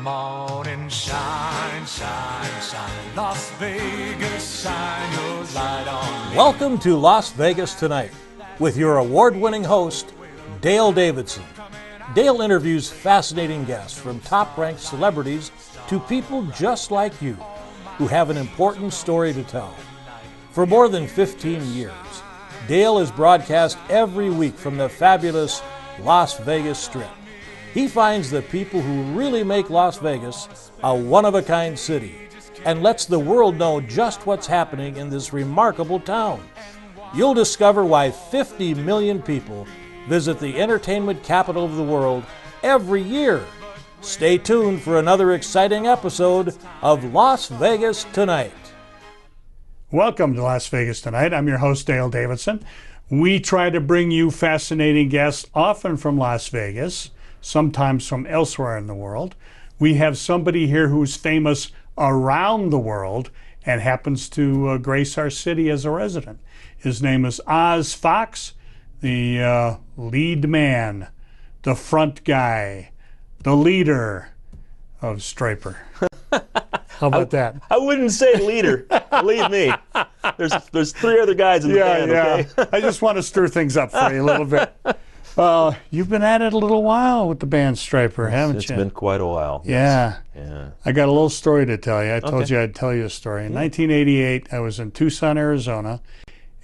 Come on and shine, shine, shine. Las Vegas, shine your light on me. Welcome to Las Vegas Tonight with your award-winning host, Dale Davidson. Dale interviews fascinating guests from top-ranked celebrities to people just like you who have an important story to tell. For more than 15 years, Dale has broadcast every week from the fabulous Las Vegas Strip. He finds the people who really make Las Vegas a one-of-a-kind city and lets the world know just what's happening in this remarkable town. You'll discover why 50 million people visit the entertainment capital of the world every year. Stay tuned for another exciting episode of Las Vegas Tonight. Welcome to Las Vegas Tonight. I'm your host, Dale Davidson. We try to bring you fascinating guests, often from Las Vegas, sometimes from elsewhere in the world. We have somebody here who's famous around the world and happens to grace our city as a resident. His name is Oz Ozfox, the lead man, the front guy, the leader of Stryper. How about that? I wouldn't say leader. Believe me. There's three other guys in the band, okay? I just want to stir things up for you a little bit. You've been at it a little while with the band Stryper, haven't you? It's been quite a while. Yeah. Yeah. I got a little story to tell you. I told you I'd tell you a story. In 1988, I was in Tucson, Arizona,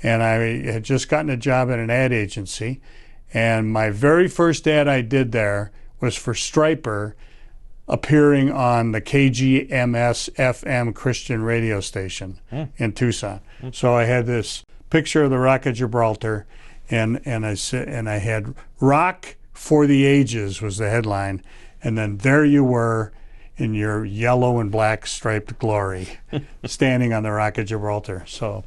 and I had just gotten a job at an ad agency. And my very first ad I did there was for Stryper, appearing on the KGMS FM Christian radio station in Tucson. So I had this picture of the Rock of Gibraltar, and I had "Rock for the Ages" was the headline, and then there you were in your yellow and black striped glory, standing on the Rock of Gibraltar. So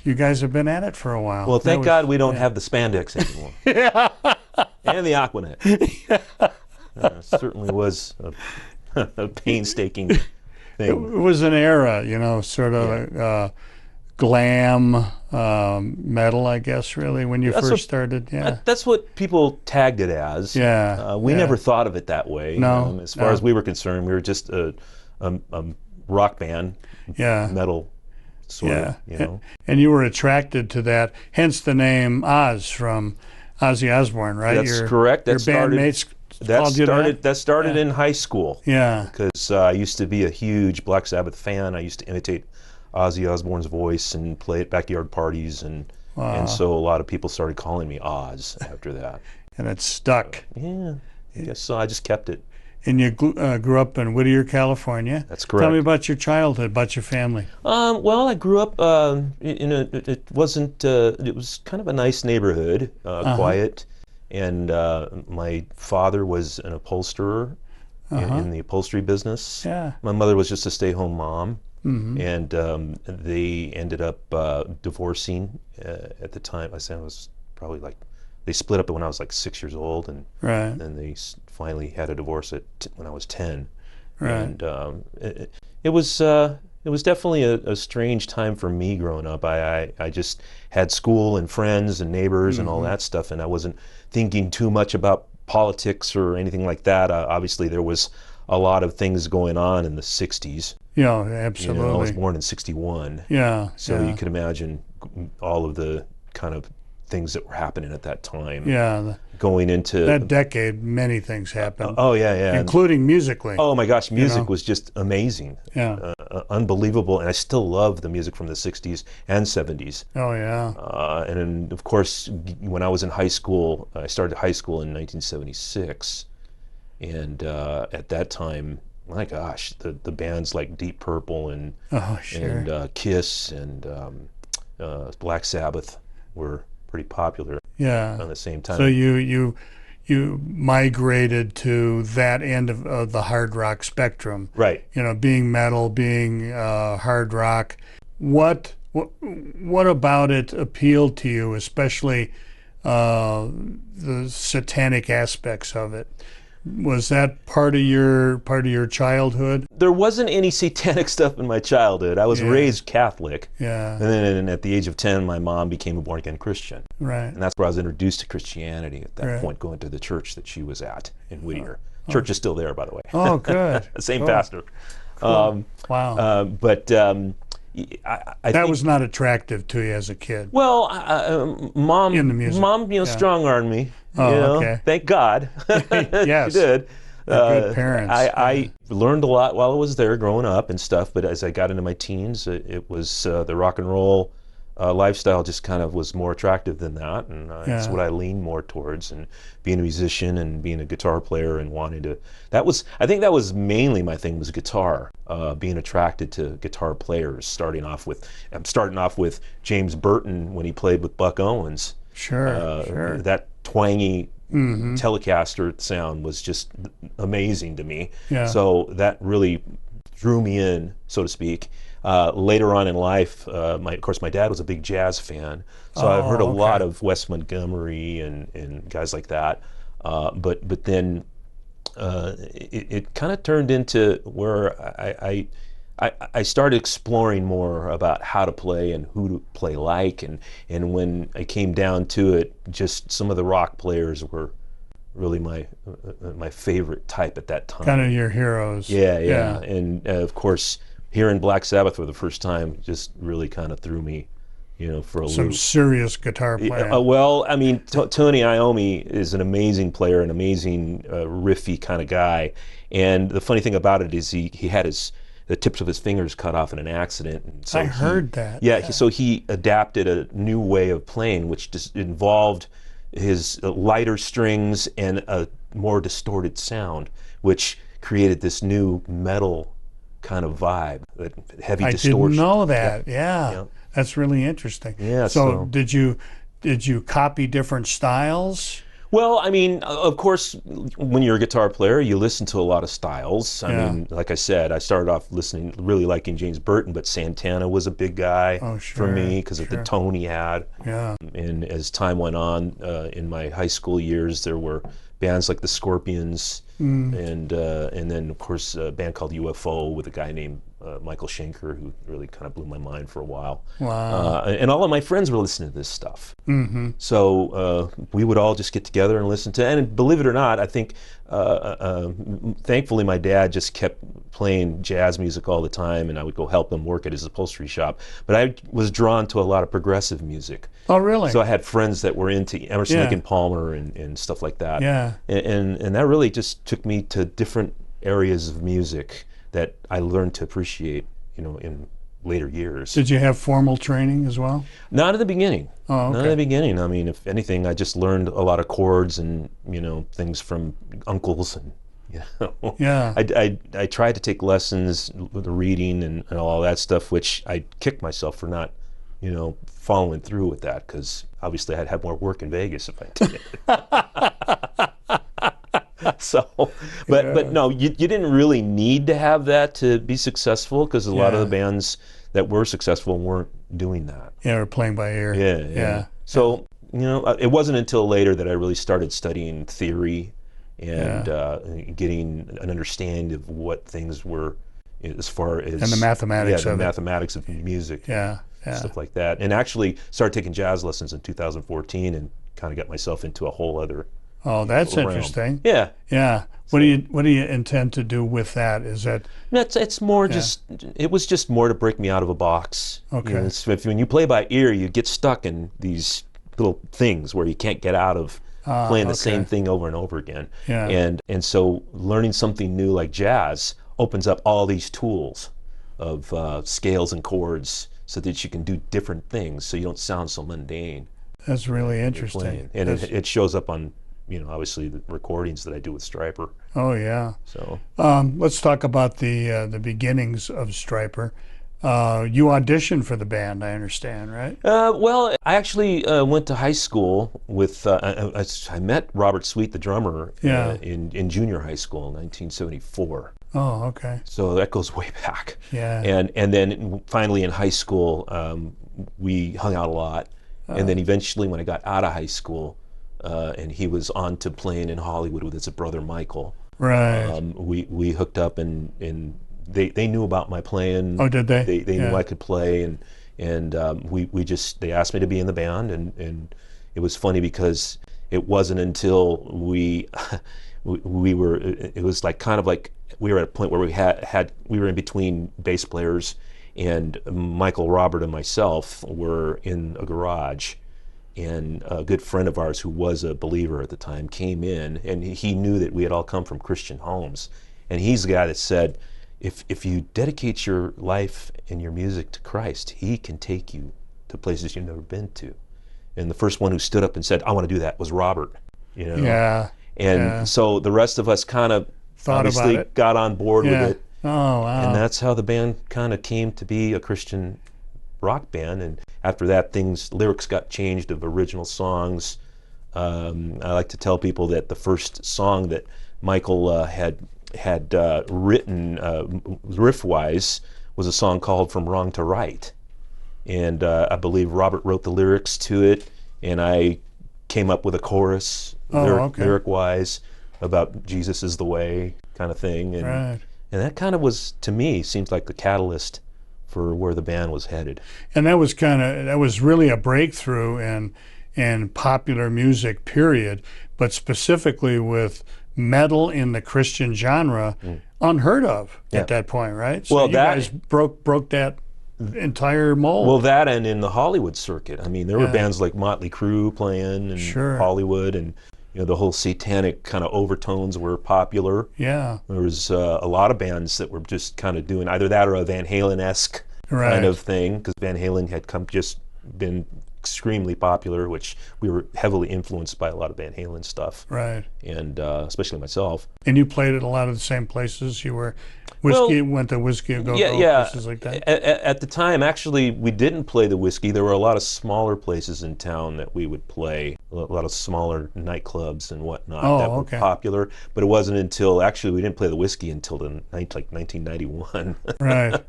you guys have been at it for a while. Well, thank God we don't have the spandex anymore. And the Aquanet. Certainly was a painstaking thing. It was an era, sort of glam metal, I guess, really, when you first started. Yeah, that's what people tagged it as. Yeah, we never thought of it that way. No, as far as we were concerned, we were just a rock band, metal sort of. And you were attracted to that, hence the name Oz from Ozzy Osbourne, right? That's correct. Your bandmates. That started in high school. Yeah. Because I used to be a huge Black Sabbath fan. I used to imitate Ozzy Osbourne's voice and play at backyard parties, and so a lot of people started calling me Oz after that. And it stuck. I guess so. I just kept it. And you grew up in Whittier, California. That's correct. Tell me about your childhood, about your family. Well, I grew up it was kind of a nice neighborhood, quiet. And my father was an upholsterer in the upholstery business. Yeah. My mother was just a stay-home mom, and they ended up divorcing at the time. I was probably they split up when I was 6 years old, and then they finally had a divorce when I was 10. Right. And it was definitely a strange time for me growing up. I just had school and friends and neighbors and all that stuff, and I wasn't thinking too much about politics or anything like that. Obviously, there was a lot of things going on in the 60s. Yeah, absolutely. I was born in 61. Yeah. So you can imagine all of the kind of things that were happening at that time. Yeah. Going into that decade, many things happened. Including musically. Oh my gosh, music was just amazing. Yeah. Unbelievable, and I still love the music from the 60s and 70s. Oh yeah. And then, of course, when I was in high school, I started high school in 1976, and at that time, my gosh, the bands like Deep Purple and Kiss and Black Sabbath were pretty popular. Yeah. At the same time. So you migrated to that end of the hard rock spectrum. Right. Being metal, being hard rock. What about it appealed to you, especially the satanic aspects of it? Was that part of your childhood? There wasn't any satanic stuff in my childhood. I was raised Catholic. Yeah. And then at the age of 10, my mom became a born-again Christian. Right. And that's where I was introduced to Christianity at that point, going to the church that she was at in Whittier. Church is still there, by the way. Oh, good. Same Cool. pastor. Cool. Wow. But I That think, was not attractive to you as a kid. well, mom, In the music, yeah. strong-armed me. Oh, you know, okay. Thank God. Yes. She did. They're good parents. I learned a lot while I was there growing up and stuff, but as I got into my teens, it was the rock and roll lifestyle just kind of was more attractive than that, and that's Yeah. what I leaned more towards, and being a musician and being a guitar player and wanting to, I think that was mainly my thing, was guitar, being attracted to guitar players, starting off with James Burton when he played with Buck Owens. Sure. That twangy Telecaster sound was just amazing to me. Yeah. So that really drew me in, so to speak. Later on in life, of course, my dad was a big jazz fan, so I heard a lot of Wes Montgomery and guys like that. But then it kind of turned into where I started exploring more about how to play and who to play like, and when I came down to it, just some of the rock players were really my favorite type at that time. Kind of your heroes. Yeah. And of course, hearing Black Sabbath for the first time just really kind of threw me, for a Some loop. serious guitar playing. Well, I mean, Tony Iommi is an amazing player, an amazing riffy kind of guy. And the funny thing about it is he had the tips of his fingers cut off in an accident. And so I heard that. Yeah, so he adapted a new way of playing, which just involved his lighter strings and a more distorted sound, which created this new metal kind of vibe, that heavy distortion. I didn't know that. Yeah. Yeah. That's really interesting. Yeah, So so- did you copy different styles? Well, I mean, of course, when you're a guitar player, you listen to a lot of styles. I Yeah. mean, like I said, I started off really liking James Burton, but Santana was a big guy Oh, for sure, me because of the tone he had. Yeah. And as time went on, in my high school years, there were bands like the Scorpions, and then of course a band called UFO with a guy named Michael Schenker, who really kind of blew my mind for a while. Wow. And all of my friends were listening to this stuff. So we would all just get together and listen to, and believe it or not, I think thankfully my dad just kept playing jazz music all the time, and I would go help him work at his upholstery shop. But I was drawn to a lot of progressive music. Oh, really? So I had friends that were into Emerson, Yeah. Lake and Palmer and stuff like that. Yeah. And that really just took me to different areas of music that I learned to appreciate, in later years. Did you have formal training as well? Not at the beginning. Oh, Not okay. at the beginning. I mean, if anything, I just learned a lot of chords and, things from uncles and, Yeah. I tried to take lessons with the reading and all that stuff, which I kicked myself for not, following through with that, because obviously I'd have more work in Vegas if I did it. So, but no, you didn't really need to have that to be successful, because a lot of the bands that were successful weren't doing that. Yeah, or playing by ear. Yeah. So, it wasn't until later that I really started studying theory and getting an understanding of what things were, as far as And the mathematics the of it. mathematics of music, Yeah. stuff like that. And actually started taking jazz lessons in 2014 and kind of got myself into a whole other Oh, that's realm. interesting. Yeah. Yeah. What do you intend to do with that? Is that It's more just, it was just more to break me out of a box. Okay. When you play by ear, you get stuck in these little things where you can't get out of playing the same thing over and over again. Yeah. And so learning something new like jazz opens up all these tools of scales and chords, so that you can do different things, so you don't sound so mundane that's really playing. interesting? And That's- it shows up on, obviously the recordings that I do with Stryper. Oh yeah. So Let's talk about the beginnings of Stryper. You auditioned for the band, I understand, right? well, I actually went to high school with, I met Robert Sweet, the drummer, Yeah. in junior high school in 1974. Oh, okay. So that goes way back. Yeah. And then finally in high school, we hung out a lot. And then eventually when I got out of high school, and he was on to playing in Hollywood with his brother Michael, Right. we hooked up, and they knew about my playing. Oh, did they? They Yeah. knew I could play, and they asked me to be in the band, and it was funny because it wasn't until we were, it was like kind of like we were at a point where we were in between bass players, and Michael, Robert, and myself were in a garage, and a good friend of ours who was a believer at the time came in, and he knew that we had all come from Christian homes, and he's the guy that said, if you dedicate your life and your music to Christ, he can take you to places you've never been to. And the first one who stood up and said, I want to do that, was Robert. Yeah. And so the rest of us kind of obviously got on board with it. Oh, wow. And that's how the band kind of came to be a Christian rock band. And after that, lyrics got changed of original songs. I like to tell people that the first song that Michael had written riff-wise was a song called From Wrong to Right. And I believe Robert wrote the lyrics to it, and I came up with a chorus lyric-wise about Jesus is the way kind of thing. And that kind of was, to me, seems like the catalyst for where the band was headed. And that was really a breakthrough in popular music, period, but specifically with metal in the Christian genre, unheard of at that point, right? So you guys broke that entire mold. Well, that, and in the Hollywood circuit. I mean, there were bands like Motley Crue playing, and Hollywood, and the whole satanic kind of overtones were popular. Yeah. There was a lot of bands that were just kind of doing either that or a Van Halen-esque kind of thing, because Van Halen had just been extremely popular, which we were heavily influenced by a lot of Van Halen stuff. Right. And especially myself. And you played at a lot of the same places you were, went to Whiskey A Go Go, places like that? At the time, actually, we didn't play the Whiskey. There were a lot of smaller places in town that we would play, a lot of smaller nightclubs and whatnot that were popular. But it wasn't until, actually, we didn't play the Whiskey until like 1991. Right.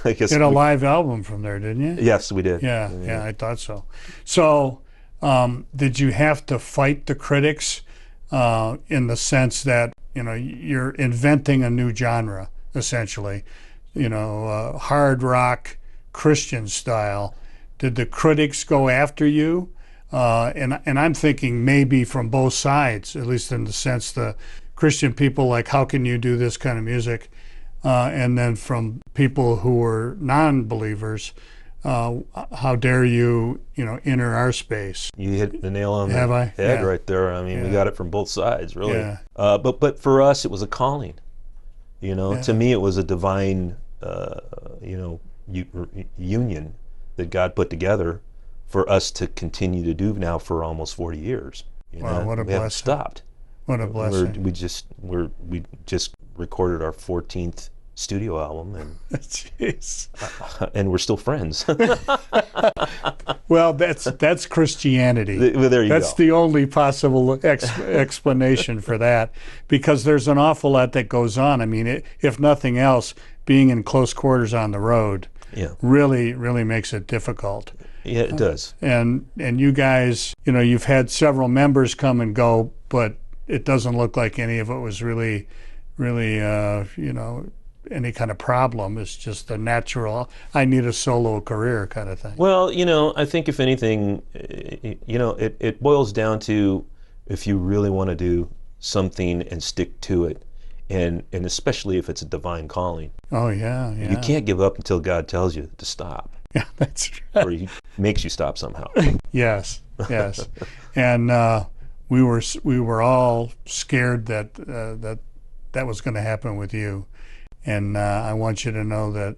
I guess you had a live album from there, didn't you? Yes, we did. Yeah, I thought so. So, did you have to fight the critics in the sense that, you're inventing a new genre, essentially, hard rock, Christian style? Did the critics go after you? And I'm thinking maybe from both sides, at least in the sense the Christian people like, how can you do this kind of music? And then from people who were non-believers, how dare you, enter our space? You hit the nail on the head right there. I mean, we got it from both sides, really. Yeah. But for us, it was a calling. To me, it was a divine, union that God put together for us to continue to do now for almost 40 years. Wow, what a blessing! Haven't stopped. What a blessing! We just recorded our 14th studio album, and jeez, and we're still friends. Well, that's Christianity. There you that's go. The only possible explanation for that, because there's an awful lot that goes on. I mean, if nothing else, being in close quarters on the road really makes it difficult. Yeah, it does. And you guys, you've had several members come and go, but it doesn't look like any of it was really any kind of problem. It's just a natural, I need a solo career kind of thing. Well, I think if anything, it boils down to, if you really want to do something and stick to it, and especially if it's a divine calling. Oh, yeah. You can't give up until God tells you to stop. Yeah, that's right. Or he makes you stop somehow. Yes. And we were all scared that was going to happen with you. And I want you to know that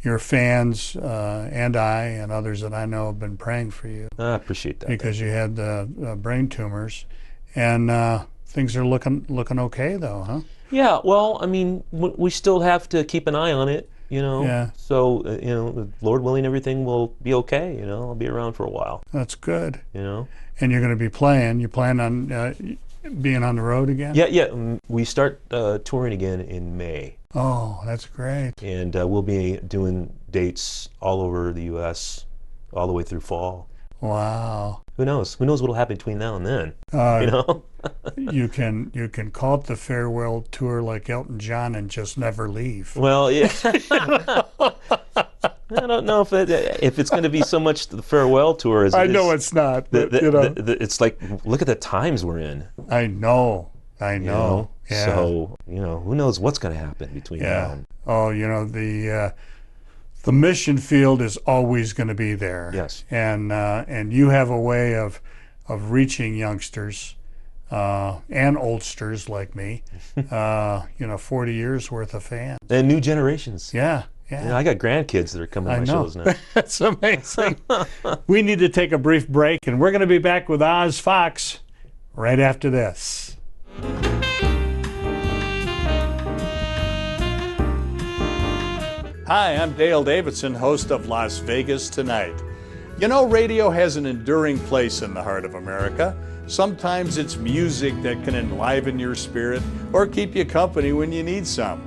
your fans and I and others that I know have been praying for you. I appreciate that. Because you had brain tumors, and things are looking okay, though, huh? Yeah. Well, I mean, we still have to keep an eye on it, Yeah. So, Lord willing, everything will be okay. I'll be around for a while. That's good. And you're going to be playing. You plan on being on the road again? Yeah. We start touring again in May. Oh, that's great. And we'll be doing dates all over the U.S. all the way through fall. Wow. Who knows? Who knows what'll happen between now and then? You can call it the farewell tour like Elton John and just never leave. Well, yeah. I don't know if it's going to be so much the farewell tour as I know it's not. But, it's like, look at the times we're in. I know. You know? Yeah. So, who knows what's going to happen between now and... Oh, the mission field is always going to be there. Yes. And you have a way of reaching youngsters and oldsters like me. 40 years worth of fans. And new generations. Yeah. I got grandkids that are coming to my shows now. That's amazing. We need to take a brief break, and we're going to be back with Oz Fox right after this. Hi, I'm Dale Davidson, host of Las Vegas Tonight. Radio has an enduring place in the heart of America. Sometimes it's music that can enliven your spirit or keep you company when you need some.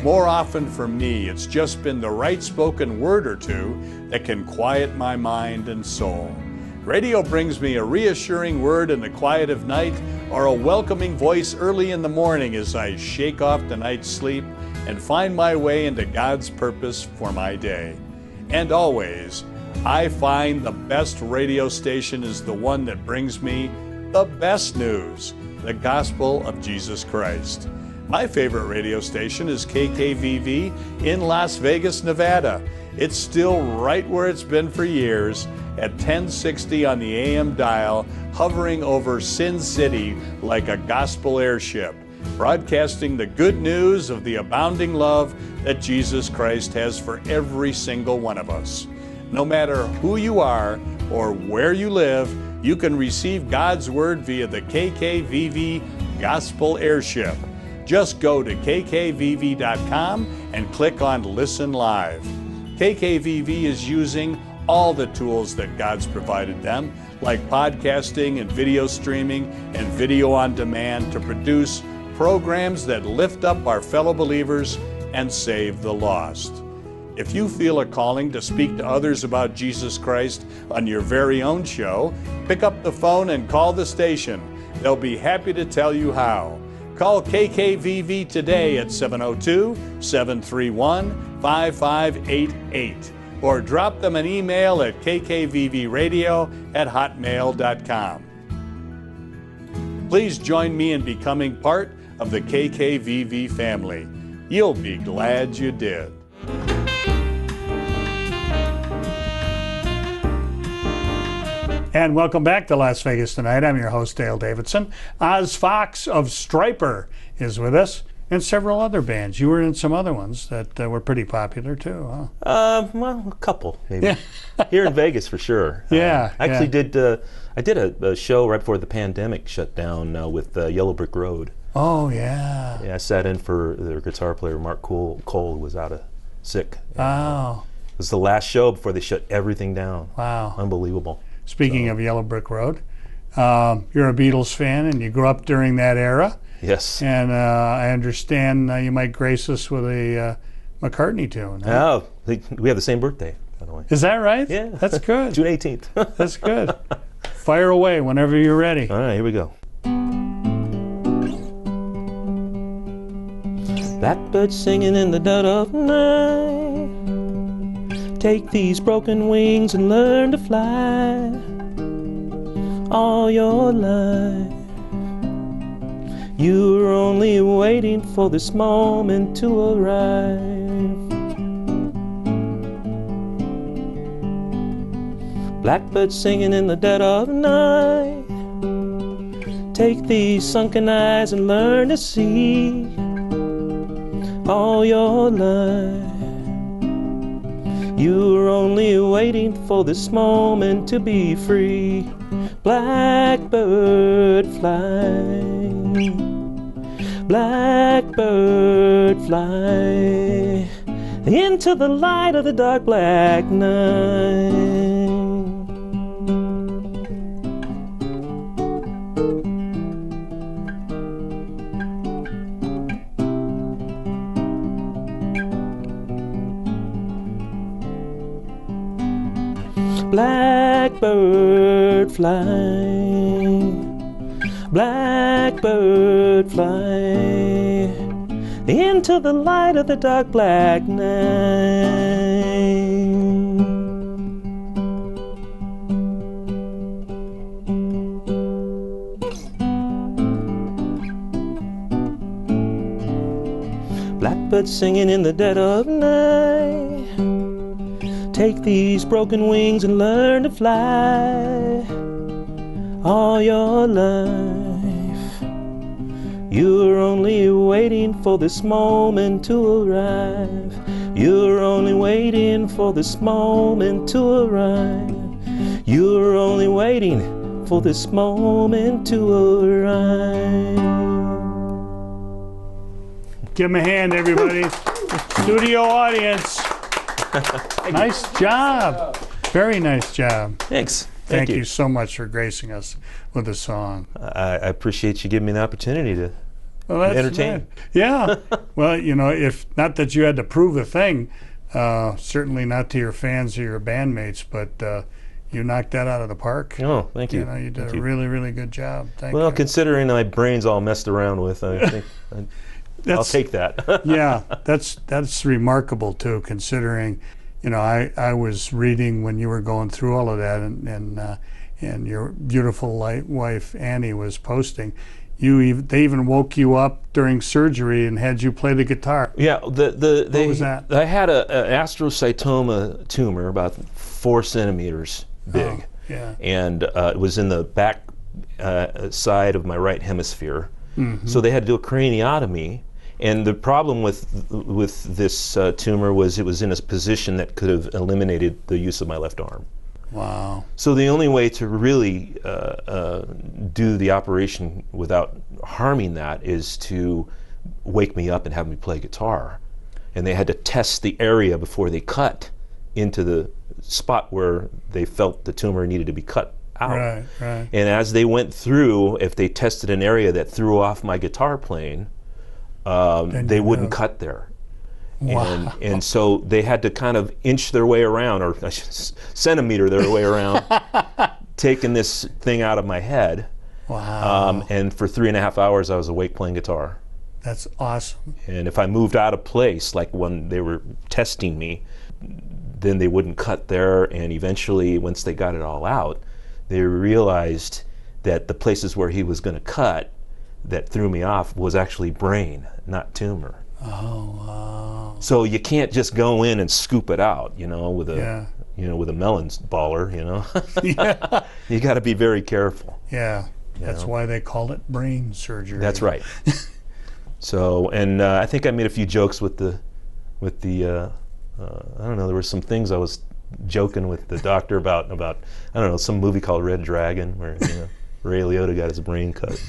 More often for me, it's just been the right spoken word or two that can quiet my mind and soul. Radio brings me a reassuring word in the quiet of night or a welcoming voice early in the morning as I shake off the night's sleep and find my way into God's purpose for my day. And always, I find the best radio station is the one that brings me the best news, the gospel of Jesus Christ. My favorite radio station is KKVV in Las Vegas, Nevada. It's still right where it's been for years, at 1060 on the AM dial, hovering over Sin City like a gospel airship, broadcasting the good news of the abounding love that Jesus Christ has for every single one of us. No matter who you are or where you live, you can receive God's Word via the KKVV Gospel Airship. Just go to kkvv.com and click on Listen Live. KKVV is using all the tools that God's provided them, like podcasting and video streaming and video on demand, to produce programs that lift up our fellow believers and save the lost. If you feel a calling to speak to others about Jesus Christ on your very own show, pick up the phone and call the station. They'll be happy to tell you how. Call KKVV today at 702-731-5588 or drop them an email at kkvvradio@hotmail.com. Please join me in becoming part of the KKVV family. You'll be glad you did. And welcome back to Las Vegas Tonight. I'm your host, Dale Davidson. Oz Fox of Striper is with us, and several other bands. You were in some other ones that were pretty popular too, huh? Well, a couple maybe. Yeah. Here in Vegas for sure. Yeah. I actually did a show right before the pandemic shut down with Yellow Brick Road. Oh yeah. Yeah, I sat in for their guitar player Mark Cole, who was out of sick. Oh. It was the last show before they shut everything down. Wow. Unbelievable. Speaking of Yellow Brick Road, you're a Beatles fan and you grew up during that era. Yes. And I understand you might grace us with a McCartney tune. Huh? Oh, we have the same birthday, by the way. Is that right? Yeah. That's good. June 18th. That's good. Fire away whenever you're ready. All right, here we go. Blackbird singing in the dead of night. Take these broken wings and learn to fly all your life. You're only waiting for this moment to arrive. Blackbird singing in the dead of night. Take these sunken eyes and learn to see all your life. You're only waiting for this moment to be free. Blackbird fly, blackbird fly, into the light of the dark black night. Blackbird fly, blackbird fly, into the light of the dark black night. Blackbird singing in the dead of night. Take these broken wings and learn to fly. All your life, you're only waiting for this moment to arrive. You're only waiting for this moment to arrive. You're only waiting for this moment to arrive. Give him a hand, everybody. Studio audience. Nice job. Very nice job. Thanks. Thank you so much for gracing us with a song. I appreciate you giving me the opportunity to entertain. Right. Yeah. Well, you know, if not that you had to prove a thing, certainly not to your fans or your bandmates, but you knocked that out of the park. Oh, thank you. You know, you did a really, really good job. Thank you. Well, considering my brain's all messed around with, I think I'll take that. Yeah, that's remarkable too, considering, you know, I was reading when you were going through all of that, and your beautiful wife Annie was posting. They even woke you up during surgery and had you play the guitar. Yeah, what was that? I had an astrocytoma tumor about 4 centimeters big. Oh, yeah. And it was in the back side of my right hemisphere. Mm-hmm. So they had to do a craniotomy. And the problem with this tumor was it was in a position that could have eliminated the use of my left arm. Wow. So the only way to really do the operation without harming that is to wake me up and have me play guitar. And they had to test the area before they cut into the spot where they felt the tumor needed to be cut out. Right, right. And as they went through, if they tested an area that threw off my guitar playing, they wouldn't cut there. Wow. And so they had to kind of inch their way around, or centimeter their way around, taking this thing out of my head. Wow. And for 3.5 hours, I was awake playing guitar. That's awesome. And if I moved out of place, like when they were testing me, then they wouldn't cut there. And eventually, once they got it all out, they realized that the places where he was going to cut that threw me off was actually brain, not tumor. Oh, wow. So you can't just go in and scoop it out, you know, with a with a melon baller, you know. Yeah. You got to be very careful. Yeah. That's why they call it brain surgery. That's right. So, and I think I made a few jokes with the I don't know, there were some things I was joking with the doctor about I don't know, some movie called Red Dragon where, you know, Ray Liotta got his brain cut.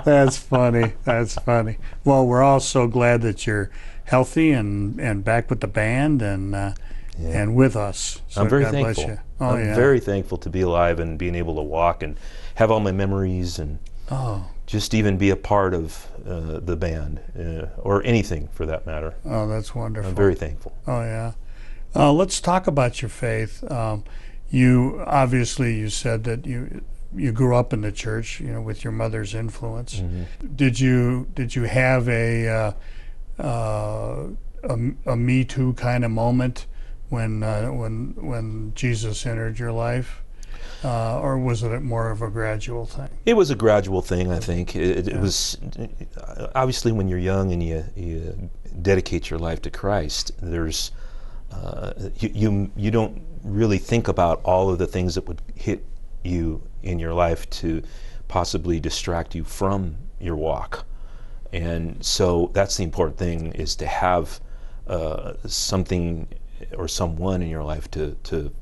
That's funny. That's funny. Well, we're all so glad that you're healthy and back with the band and with us. So I'm very God thankful. Bless you. Oh, I'm very thankful to be alive and being able to walk and have all my memories and just even be a part of the band or anything for that matter. Oh, that's wonderful. I'm very thankful. Oh, yeah. Let's talk about your faith. You obviously, you said that you grew up in the church, you know, with your mother's influence. Mm-hmm. Did you have a Me Too kind of moment when Jesus entered your life, or was it more of a gradual thing? It was a gradual thing, I think. It was obviously when you're young and you dedicate your life to Christ. There's you don't really think about all of the things that would hit you in your life to possibly distract you from your walk. And so that's the important thing, is to have something or someone in your life to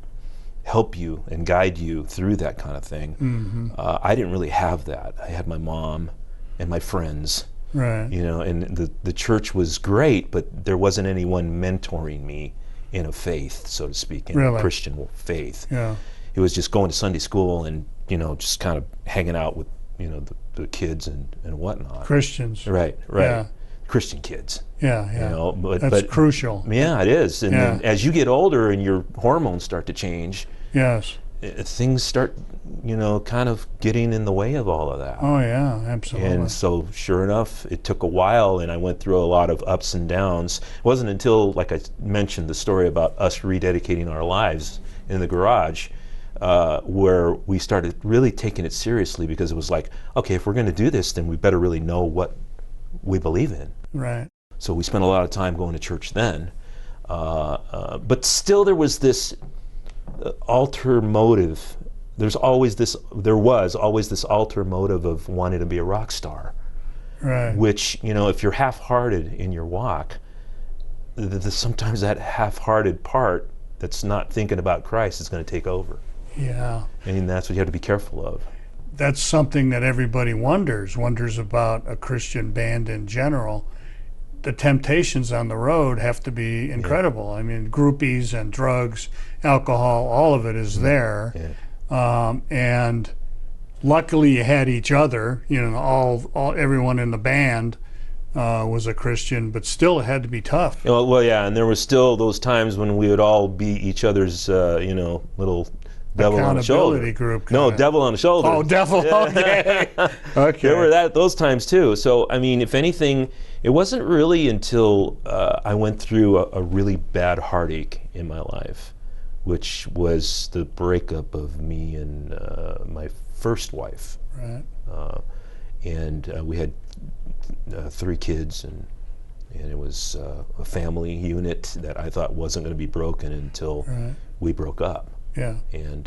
help you and guide you through that kind of thing. Mm-hmm. I didn't really have that. I had my mom and my friends. Right. You know, and the church was great, but there wasn't anyone mentoring me in a faith, so to speak, in a Christian faith. Yeah. It was just going to Sunday school and, you know, just kind of hanging out with, you know, the kids and whatnot. Christians. Right. Yeah. Christian kids. Yeah. You know, that's crucial. Yeah, it is. And then as you get older and your hormones start to change, yes, things start, you know, kind of getting in the way of all of that. Oh yeah, absolutely. And so sure enough, it took a while and I went through a lot of ups and downs. It wasn't until, like I mentioned, the story about us rededicating our lives in the garage, where we started really taking it seriously, because it was like, okay, if we're going to do this, then we better really know what we believe in. Right. So we spent a lot of time going to church then. But still there was this alter motive. There was always this alter motive of wanting to be a rock star. Right. Which, if you're half-hearted in your walk, sometimes that half-hearted part that's not thinking about Christ is going to take over. Yeah. And that's what you have to be careful of. That's something that everybody wonders about a Christian band in general. The temptations on the road have to be incredible. I mean, groupies and drugs, alcohol, all of it is there. Yeah. And luckily you had each other, everyone in the band was a Christian, but still it had to be tough. Well, yeah, and there was still those times when we would all be each other's, little devil on the shoulder. Accountability group. No, devil on the shoulder. Oh, devil, okay. Okay. There were those times too. So, I mean, if anything, it wasn't really until I went through a really bad heartache in my life, which was the breakup of me and my first wife. Right. And we had 3 kids, and it was a family unit that I thought wasn't going to be broken until we broke up. Yeah. And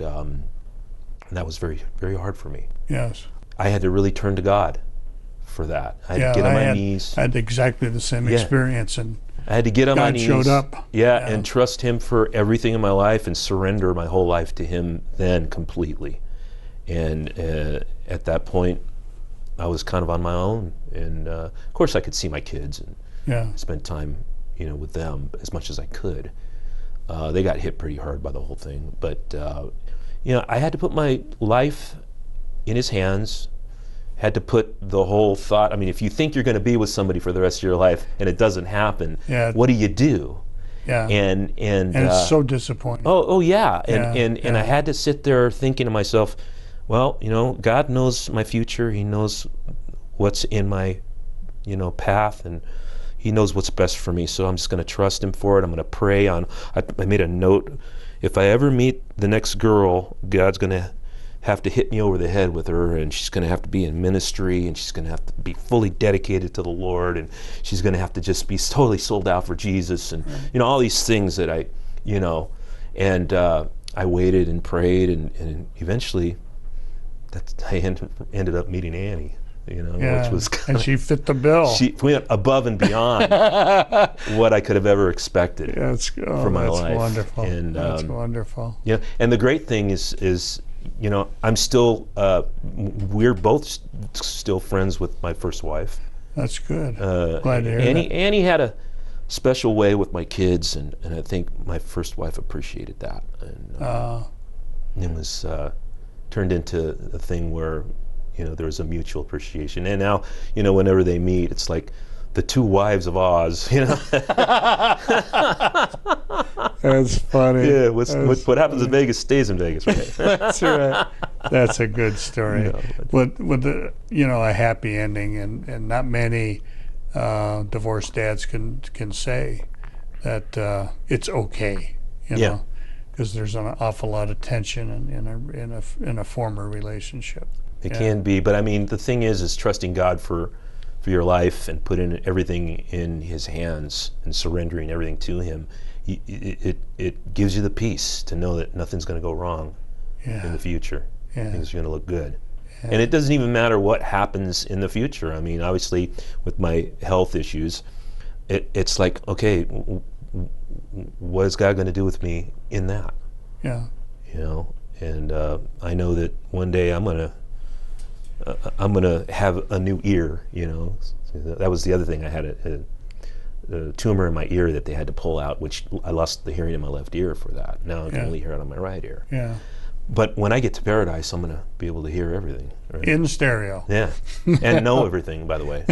that was very, very hard for me. Yes. I had to really turn to God for that. I had to get on my knees. I had exactly the same experience, and I had to get on my knees. God showed up. Yeah, and trust Him for everything in my life and surrender my whole life to Him then completely. And at that point, I was kind of on my own. And of course, I could see my kids and spend time, with them as much as I could. They got hit pretty hard by the whole thing. But, I had to put my life in His hands. Had to put the whole thought. I mean, if you think you're going to be with somebody for the rest of your life and it doesn't happen, what do you do? Yeah. And it's so disappointing. Oh yeah. And I had to sit there thinking to myself, well, God knows my future. He knows what's in my, path, and He knows what's best for me. So I'm just going to trust Him for it. I'm going to pray I made a note. If I ever meet the next girl, God's going to have to hit me over the head with her, and she's going to have to be in ministry, and she's going to have to be fully dedicated to the Lord, and she's going to have to just be totally sold out for Jesus, and all these things that I waited and prayed, and eventually I ended up meeting Annie, which was and she fit the bill. She went above and beyond what I could have ever expected for my life. That's wonderful. And, that's wonderful. Yeah, and the great thing is I'm still, we're both still friends with my first wife. That's good. Glad to hear that. Annie had a special way with my kids, and I think my first wife appreciated that. And it was turned into a thing where, there was a mutual appreciation. And now, whenever they meet, it's like the 2 wives of Oz, That's funny. Yeah, what happens in Vegas stays in Vegas, right? That's right. That's a good story. With the, a happy ending, and not many divorced dads can say that it's okay, because there's an awful lot of tension in a former relationship. It can be, but I mean, the thing is trusting God for your life and putting everything in His hands and surrendering everything to Him. It gives you the peace to know that nothing's going to go wrong in the future. Things are going to look good. And it doesn't even matter what happens in the future. I mean, obviously, with my health issues, it's like, okay, what is God going to do with me in that? Yeah. And I know that one day I'm going to have a new ear. That was the other thing. I had a tumor in my ear that they had to pull out, which I lost the hearing in my left ear for that. Now I can only hear it on my right ear. Yeah. But when I get to paradise, I'm going to be able to hear everything. Right? In stereo. Yeah. And know everything, by the way.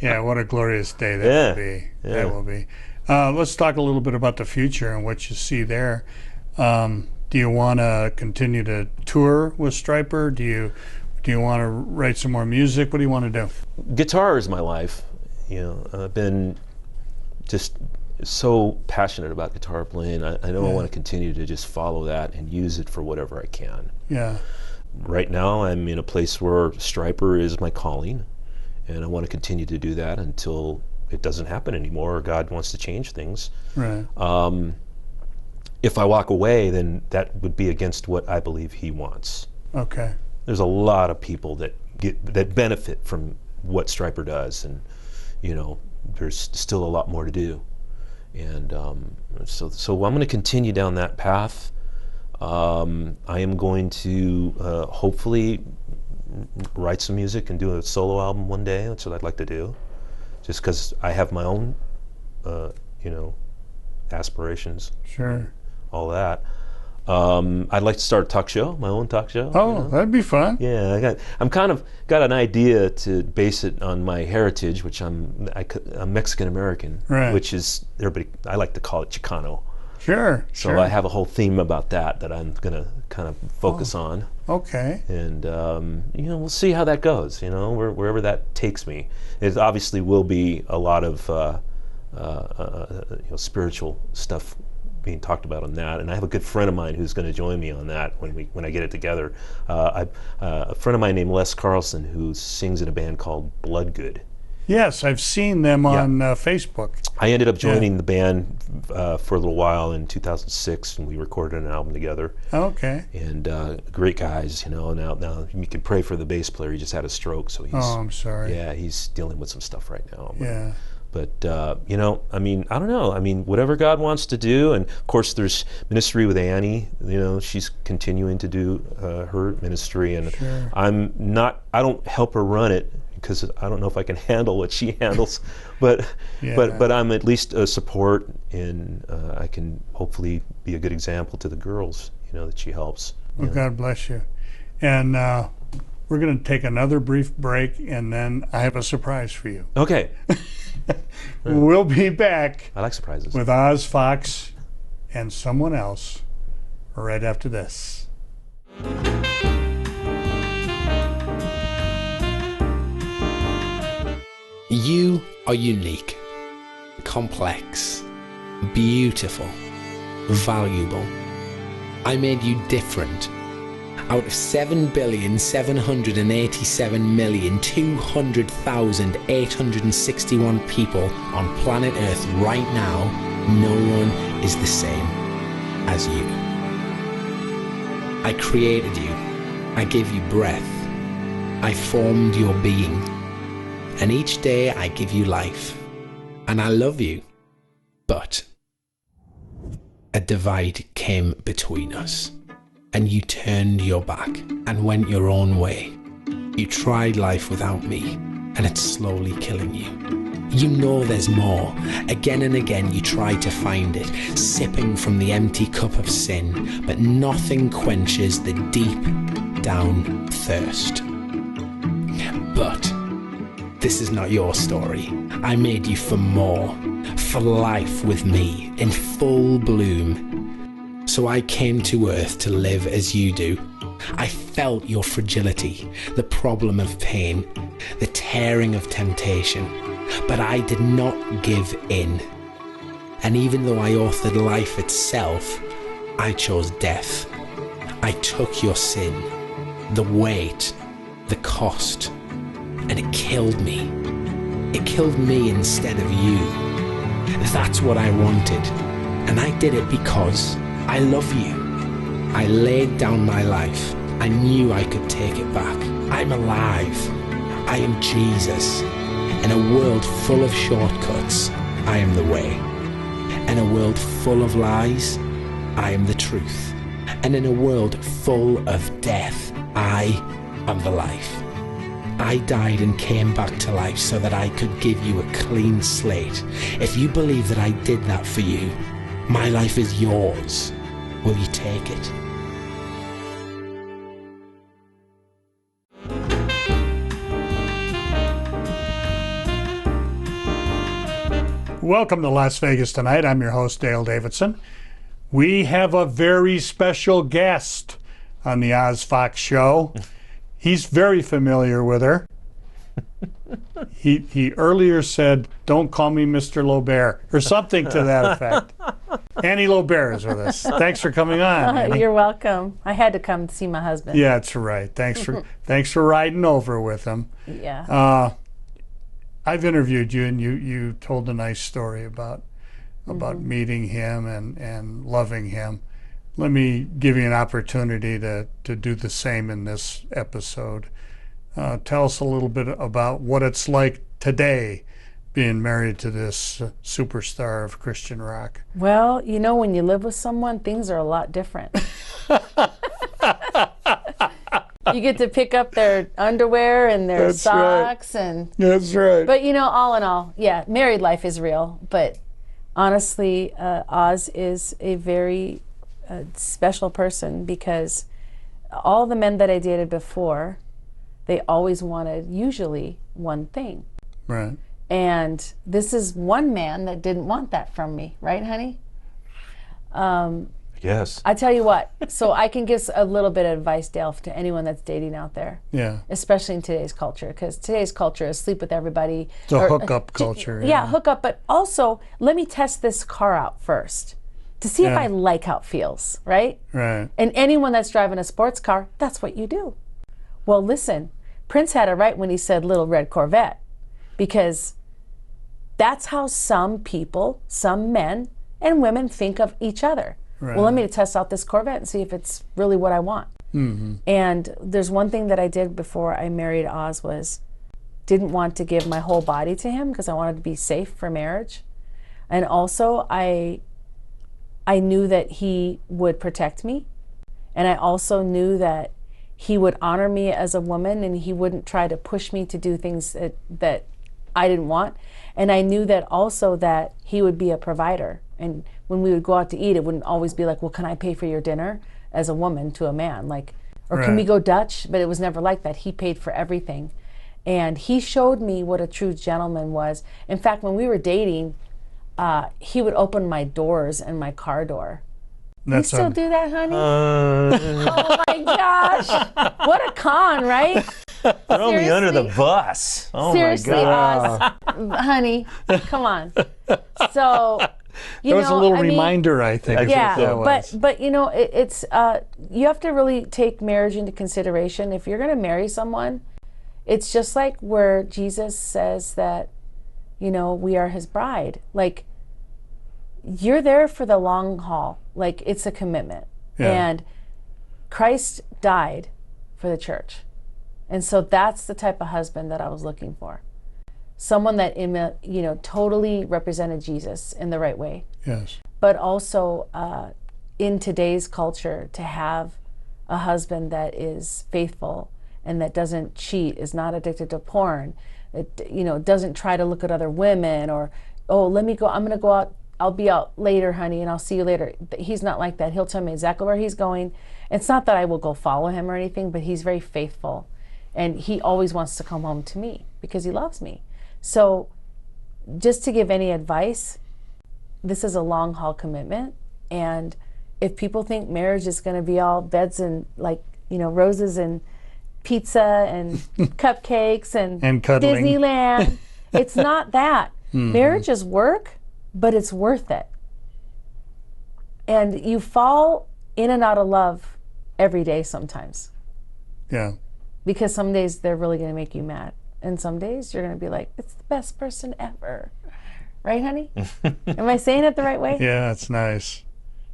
Yeah, what a glorious day that will be. Yeah. That will be. Let's talk a little bit about the future and what you see there. Do you want to continue to tour with Stryper? Do you want to write some more music? What do you want to do? Guitar is my life. I've been just so passionate about guitar playing. I know I want to continue to just follow that and use it for whatever I can. Yeah. Right now I'm in a place where Stryper is my calling, and I want to continue to do that until it doesn't happen anymore or God wants to change things. Right. If I walk away, then that would be against what I believe He wants. Okay. There's a lot of people that benefit from what Stryper does, and there's still a lot more to do. And so I'm going to continue down that path. I am going to hopefully write some music and do a solo album one day. That's what I'd like to do, just because I have my own, aspirations. Sure. All that. I'd like to start a talk show, my own talk show. Oh, that'd be fun. Yeah, I'm kind of got an idea to base it on my heritage, which I'm Mexican American, right. Which is I like to call it Chicano. Sure. So sure. I have a whole theme about that I'm gonna kind of focus on. Okay. And we'll see how that goes. Wherever that takes me. It obviously will be a lot of spiritual stuff being talked about on that, and I have a good friend of mine who's going to join me on that when I get it together. A friend of mine named Les Carlson who sings in a band called Bloodgood. Yes, I've seen them on Facebook. I ended up joining the band for a little while in 2006, and we recorded an album together. Okay. And great guys, Now you can pray for the bass player. He just had a stroke, so he's. Oh, I'm sorry. Yeah, he's dealing with some stuff right now. Yeah. But, I don't know. Whatever God wants to do. And, of course, there's ministry with Annie. She's continuing to do her ministry. And sure. I don't help her run it because I don't know if I can handle what she handles. But I'm at least a support, and I can hopefully be a good example to the girls, that she helps. Well, God bless you. And we're going to take another brief break, and then I have a surprise for you. Okay. We'll be back. I like surprises. With Oz Fox and someone else right after this. You are unique, complex, beautiful, valuable. I made you different. Out of 7,787,200,861 people on planet Earth right now, no one is the same as you. I created you. I gave you breath. I formed your being. And each day I give you life. And I love you. But a divide came between us. And you turned your back and went your own way. You tried life without me, and it's slowly killing you. You know there's more. Again and again you try to find it, sipping from the empty cup of sin, but nothing quenches the deep down thirst. But this is not your story. I made you for more, for life with me in full bloom. So I came to Earth to live as you do. I felt your fragility, the problem of pain, the tearing of temptation, but I did not give in. And even though I authored life itself, I chose death. I took your sin, the weight, the cost, and it killed me. It killed me instead of you. That's what I wanted, and I did it because I love you. I laid down my life. I knew I could take it back. I'm alive. I am Jesus. In a world full of shortcuts, I am the way. In a world full of lies, I am the truth. And in a world full of death, I am the life. I died and came back to life so that I could give you a clean slate. If you believe that I did that for you, my life is yours. Will you take it? Welcome to Las Vegas Tonight. I'm your host, Dale Davidson. We have a very special guest on the Oz Fox show. He's very familiar with her. He earlier said, "Don't call me Mr. Lobert," or something to that effect. Annie Lobert is with us. Thanks for coming on, Annie. You're welcome. I had to come see my husband. Yeah, that's right. Thanks for riding over with him. Yeah. I've interviewed you, and you told a nice story about meeting him and loving him. Let me give you an opportunity to do the same in this episode. Tell us a little bit about what it's like today being married to this superstar of Christian rock. Well, you know, when you live with someone, things are a lot different. You get to pick up their underwear and their socks. And That's right. But, you know, all in all, yeah, married life is real. But honestly, Oz is a very special person, because all the men that I dated before, they always wanted usually one thing. Right. And this is one man that didn't want that from me, right, honey? Yes. I tell you what, so I can give a little bit of advice, Dale, to anyone that's dating out there. Yeah. Especially in today's culture, because today's culture is sleep with everybody. It's a hookup culture. Yeah, hookup, but also let me test this car out first to see if I like how it feels, right? Right. And anyone that's driving a sports car, that's what you do. Well, listen, Prince had it right when he said little red Corvette, because that's how some people, some men and women think of each other. Right. Well, let me test out this Corvette and see if it's really what I want. Mm-hmm. And there's one thing that I did before I married Oz was didn't want to give my whole body to him, because I wanted to be safe for marriage. And also I knew that he would protect me. And I also knew that he would honor me as a woman, and he wouldn't try to push me to do things that I didn't want. And I knew that also that he would be a provider. And when we would go out to eat, it wouldn't always be like, well, can I pay for your dinner, as a woman to a man? Like, or can we go Dutch? But it was never like that. He paid for everything. And he showed me what a true gentleman was. In fact, when we were dating, he would open my doors and my car door. You still do that, honey? Oh my gosh. What a con, right? Throw me under the bus. Oh Seriously, my God. Oz, honey, come on. So, That was a little reminder, I think. Yeah, but you know, it's you have to really take marriage into consideration. If you're going to marry someone, it's just like where Jesus says that, you know, we are his bride. Like, you're there for the long haul. Like, it's a commitment. Yeah. And Christ died for the church. And so that's the type of husband that I was looking for. Someone that, you know, totally represented Jesus in the right way. Yes. But also in today's culture, to have a husband that is faithful and that doesn't cheat, is not addicted to porn, that, you know, doesn't try to look at other women, or, oh, let me go, I'm going to go out, I'll be out later, honey, and I'll see you later. He's not like that. He'll tell me exactly where he's going. It's not that I will go follow him or anything, but he's very faithful. And he always wants to come home to me because he loves me. So just to give any advice, this is a long haul commitment. And if people think marriage is going to be all beds and, like, you know, roses and pizza and cupcakes and cuddling. Disneyland, it's not that. Mm-hmm. Marriage is work, but it's worth it. And you fall in and out of love every day sometimes. Yeah. Because some days they're really going to make you mad. And some days you're going to be like, it's the best person ever. Right, honey? Am I saying it the right way? Yeah, it's nice.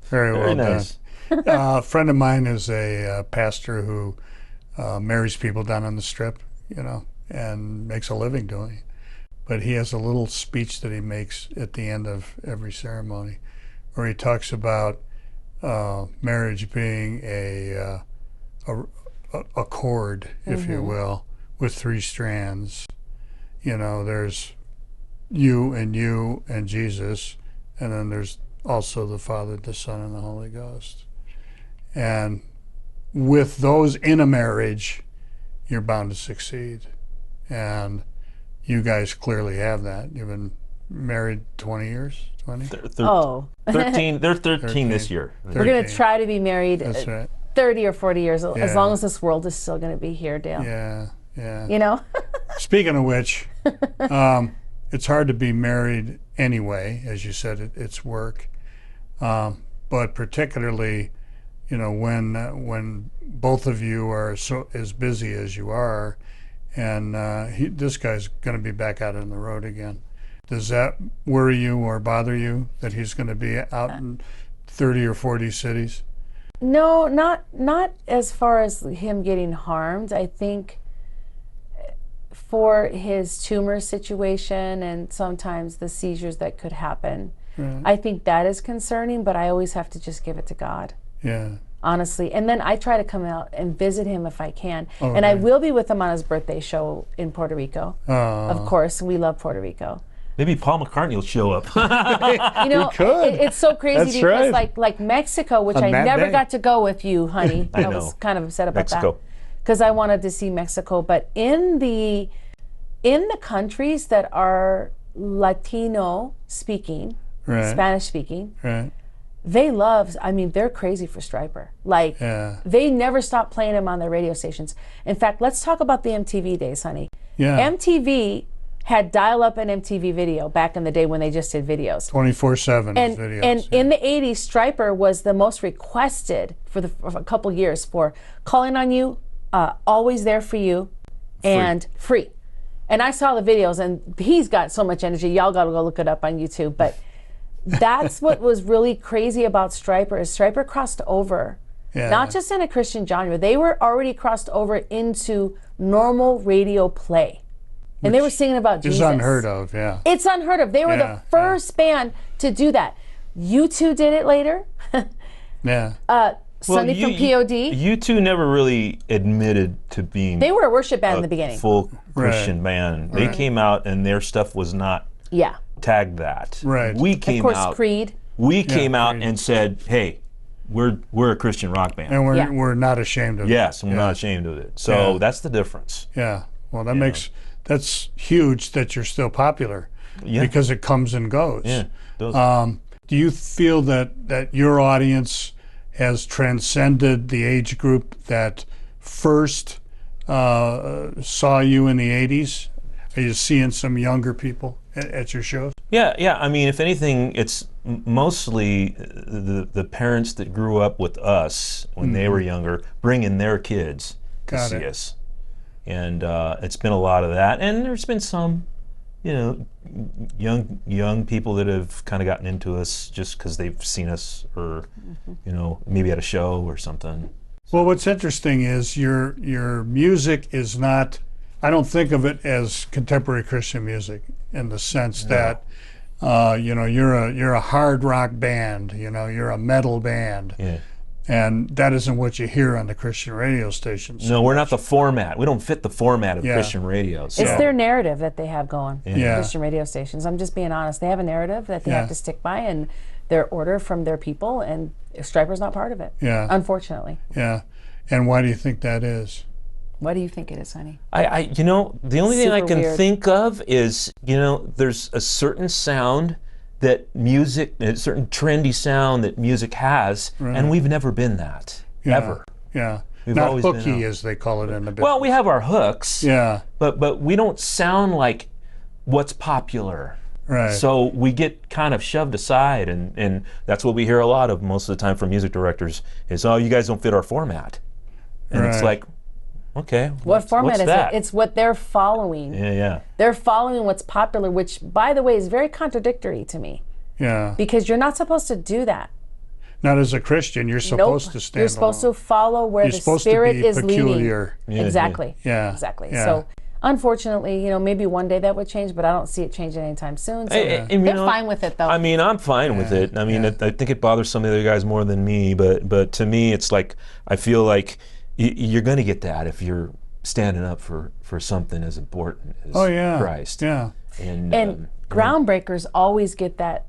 Very well nice. done. A friend of mine is a pastor who marries people down on the Strip, you know, and makes a living doing it. But he has a little speech that he makes at the end of every ceremony where he talks about marriage being a cord, if you will, with three strands. You know, there's you and Jesus, and then there's also the Father, the Son, and the Holy Ghost. And with those in a marriage, you're bound to succeed. And you guys clearly have that. You've been married 20 years? 20? 13. They're 13 this year. 13. We're going to try to be married That's right. 30 or 40 years, as long as this world is still going to be here, Dale. Yeah, yeah. You know? Speaking of which, it's hard to be married anyway. As you said, it's work. But particularly, you know, when both of you are so as busy as you are, and this guy's going to be back out on the road again. Does that worry you or bother you that he's going to be out in 30 or 40 cities? No, not as far as him getting harmed. I think for his tumor situation and sometimes the seizures that could happen, I think that is concerning, but I always have to just give it to God. Yeah. Honestly. And then I try to come out and visit him if I can. Okay. And I will be with him on his birthday show in Puerto Rico. Of course, we love Puerto Rico. Maybe Paul McCartney will show up. You know, could. it's so crazy That's because right. like Mexico, which On I that never day. got to go with you, honey. I I was know. kind of upset about Mexico. that. Because I wanted to see Mexico. But in the countries that are Latino speaking, Right. Spanish speaking, Right. they love, I mean, they're crazy for Stryper. Like, Yeah. they never stop playing him on their radio stations. In fact, let's talk about the MTV days, honey. Yeah. MTV had dial-up and MTV video back in the day when they just did videos. 24/7 And videos. and in the 80s, Stryper was the most requested for a couple years for calling on you, always there for you, and free. And I saw the videos, and he's got so much energy. Y'all got to go look it up on YouTube. But that's what was really crazy about Stryper is Stryper crossed over, not just in a Christian genre. They were already crossed over into normal radio play. And they were singing about Jesus. It's unheard of, yeah. It's unheard of. They were Yeah, the first band to do that. U2 did it later. Yeah. Sonny from POD. You two never really admitted to being They were a worship band in the beginning. full Christian band. They came out and their stuff was not Yeah. tagged that. Right. We Of came course, out. Creed. We came out Creed. and said, "Hey, we're a Christian rock band." And we're, Yeah. we're not ashamed of it. Yes, and we're not ashamed of it. So Yeah. that's the difference. Yeah. Well, that's huge that you're still popular Yeah. because it comes and goes. Yeah. Those, Do you feel that your audience has transcended the age group that first saw you in the 80s? Are you seeing some younger people at your shows? yeah. I mean, if anything, it's mostly the parents that grew up with us when they were younger, bringing their kids to Got see it. us, and it's been a lot of that. And there's been some, young people that have kind of gotten into us just because they've seen us, or maybe at a show or something. Well, what's interesting is your music is not, I don't think of it as contemporary Christian music in the sense that you're a hard rock band, you're a metal band, Yeah. and that isn't what you hear on the Christian radio stations. No, we're not the format. We don't fit the format of Yeah. Christian radio. So. It's their narrative that they have going. Yeah. Christian radio stations. I'm just being honest. They have a narrative that they Yeah. have to stick by, and their order from their people, and Stryper's not part of it. Yeah. Unfortunately. Yeah, and why do you think that is? What do you think it is, honey? The only thing I Super can weird. think of is, there's a certain sound that music, a certain trendy sound that music has, and we've never been that, Yeah. ever. Yeah, We've not always been hooky out. as they call it in the business. Well, we have our hooks, Yeah, but we don't sound like what's popular. right. So we get kind of shoved aside, and that's what we hear a lot of most of the time from music directors is, oh, you guys don't fit our format. And it's Right. like, okay, What format what's is that? it? It's what they're following. Yeah. They're following what's popular, which, by the way, is very contradictory to me Yeah, because you're not supposed to do that. not as a Christian. You're supposed to stand You're supposed alone. to follow where You're the supposed to Spirit be is peculiar. leading. Exactly. Yeah. Exactly. Yeah. So, unfortunately, maybe one day that would change, but I don't see it changing anytime soon. So And, they're fine with it, though. I mean, I'm fine with it. I mean, I think it bothers some of the other guys more than me, but to me, it's like, I feel like you're going to get that if you're standing up for something as important as Christ. Yeah. and groundbreakers always get that.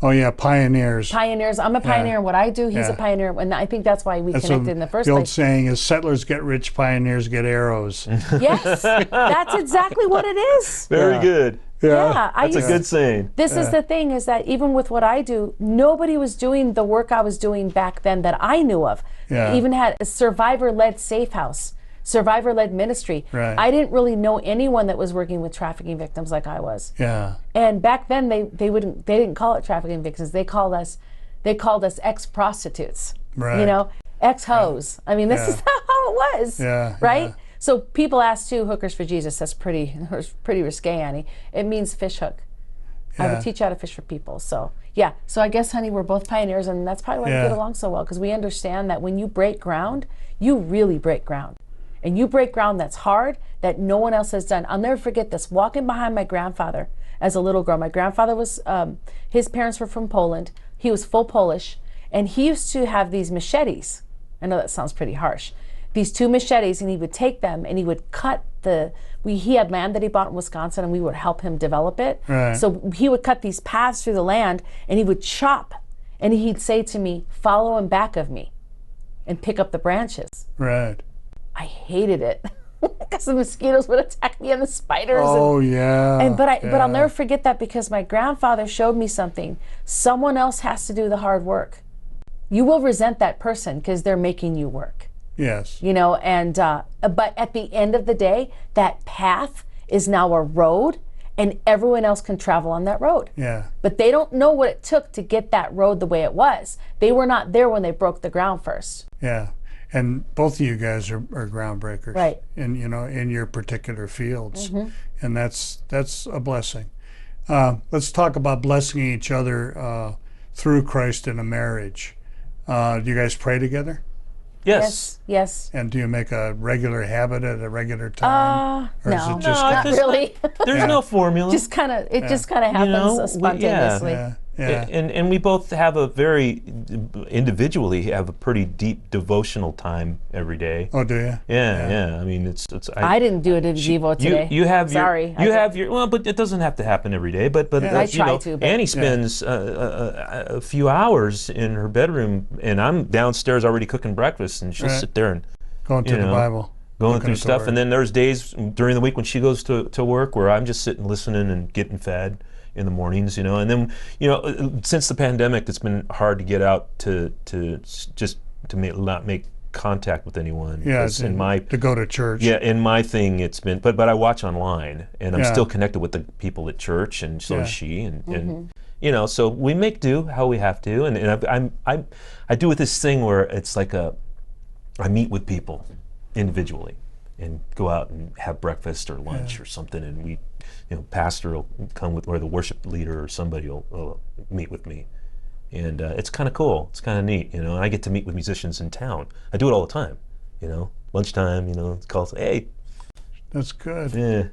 Oh yeah, pioneers. Pioneers. I'm a pioneer in what I do. He's Yeah. a pioneer, and I think that's why we That's connected what in the first the old place. saying is, settlers get rich, pioneers get arrows. Yes, that's exactly what it is. Very good. Yeah, That's a good saying. This is the thing, is that even with what I do, nobody was doing the work I was doing back then that I knew of. Yeah. Even had a survivor-led safe house, survivor-led ministry. Right. I didn't really know anyone that was working with trafficking victims like I was. Yeah. And back then they didn't call it trafficking victims. They called us ex-prostitutes. Right. Ex-hoes. I mean, this is how it was. Yeah, Right? So people ask too, hookers for Jesus. That's pretty risque, Annie. It means fish hook. I would teach you how to fish for people. So yeah. So I guess, honey, we're both pioneers, and that's probably why we get along so well, because we understand that when you break ground, you really break ground. And you break ground that's hard, that no one else has done. I'll never forget this. Walking behind my grandfather as a little girl. My grandfather was, his parents were from Poland. He was full Polish. And he used to have these machetes. I know that sounds pretty harsh. These 2 machetes, and he would take them and he would cut he had land that he bought in Wisconsin, and we would help him develop it. Right. So he would cut these paths through the land, and he would chop, and he'd say to me, follow in back of me and pick up the branches. Right. I hated it because the mosquitoes would attack me and the spiders. Oh, yeah. But I'll never forget that, because my grandfather showed me something. Someone else has to do the hard work. You will resent that person because they're making you work. Yes. You know, and but at the end of the day, that path is now a road, and everyone else can travel on that road. Yeah. But they don't know what it took to get that road the way it was. They were not there when they broke the ground first. Yeah. And both of you guys are groundbreakers. Right. In, you know, in your particular fields. Mm-hmm. And that's a blessing. Let's talk about blessing each other through Christ in a marriage. Do you guys pray together? Yes. Yes. And do you make a regular habit at a regular time? Or is No. it just Not really. There's no formula. Just kind of happens know, spontaneously. yeah. And we both have individually have a pretty deep devotional time every day. Oh, do you? Yeah. I mean, it's. I didn't do it at Devo today. You have Sorry. well, but it doesn't have to happen every day. But I try to. But Annie spends a few hours in her bedroom, and I'm downstairs already cooking breakfast, and she'll sit there and Going through the Bible. going Looking through at the stuff. Word. And then there's days during the week when she goes to work where I'm just sitting listening and getting fed in the mornings, and then since the pandemic, it's been hard to get out to not make contact with anyone. Yeah, to go to church. Yeah, in my thing, it's been, but I watch online, and I'm still connected with the people at church, and so is she, and so we make do how we have to, and I do with this thing where it's like I meet with people individually and go out and have breakfast or lunch or something, and we, pastor will come with, or the worship leader or somebody will meet with me, and it's kind of cool. It's kind of neat, and I get to meet with musicians in town. I do it all the time, lunchtime, it's called, hey. That's good. Yeah.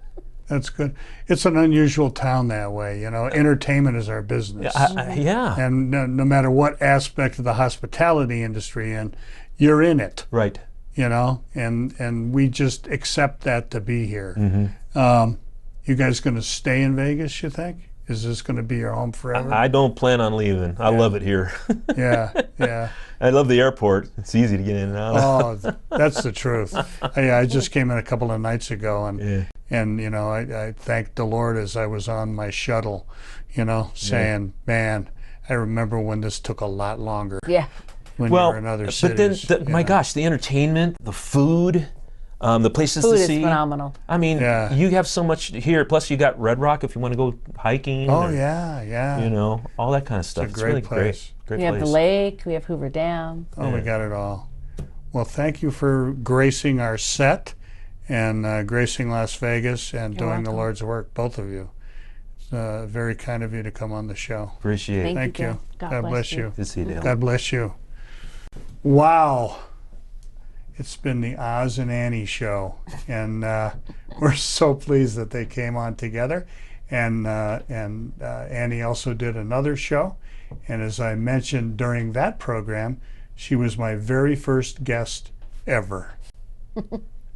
That's good. It's an unusual town that way, entertainment is our business. Yeah. And no matter what aspect of the hospitality industry, and you're in it. Right. And we just accept that to be here. Mm-hmm. You guys going to stay in Vegas, you think? Is this going to be your home forever? I don't plan on leaving. I love it here. Yeah. I love the airport. It's easy to get in and out. Oh, that's the truth. I just came in a couple of nights ago, and I thanked the Lord as I was on my shuttle, saying, man, I remember when this took a lot longer. Yeah. When you were in other cities. But then, my gosh, the entertainment, the food, the places to see. Food is phenomenal. I mean, you have so much here. Plus, you got Red Rock if you want to go hiking. Oh, yeah. All that kind of stuff. It's a great place. Great we have the lake. We have Hoover Dam. Oh, we got it all. Well, thank you for gracing our set and gracing Las Vegas and doing welcome. the Lord's work, both of you. It's very kind of you to come on the show. Appreciate it. Thank you. God bless you. Good to see you, Dale. God bless you. Wow. It's been the Oz and Annie show, and we're so pleased that they came on together. And Annie also did another show, and as I mentioned during that program, she was my very first guest ever.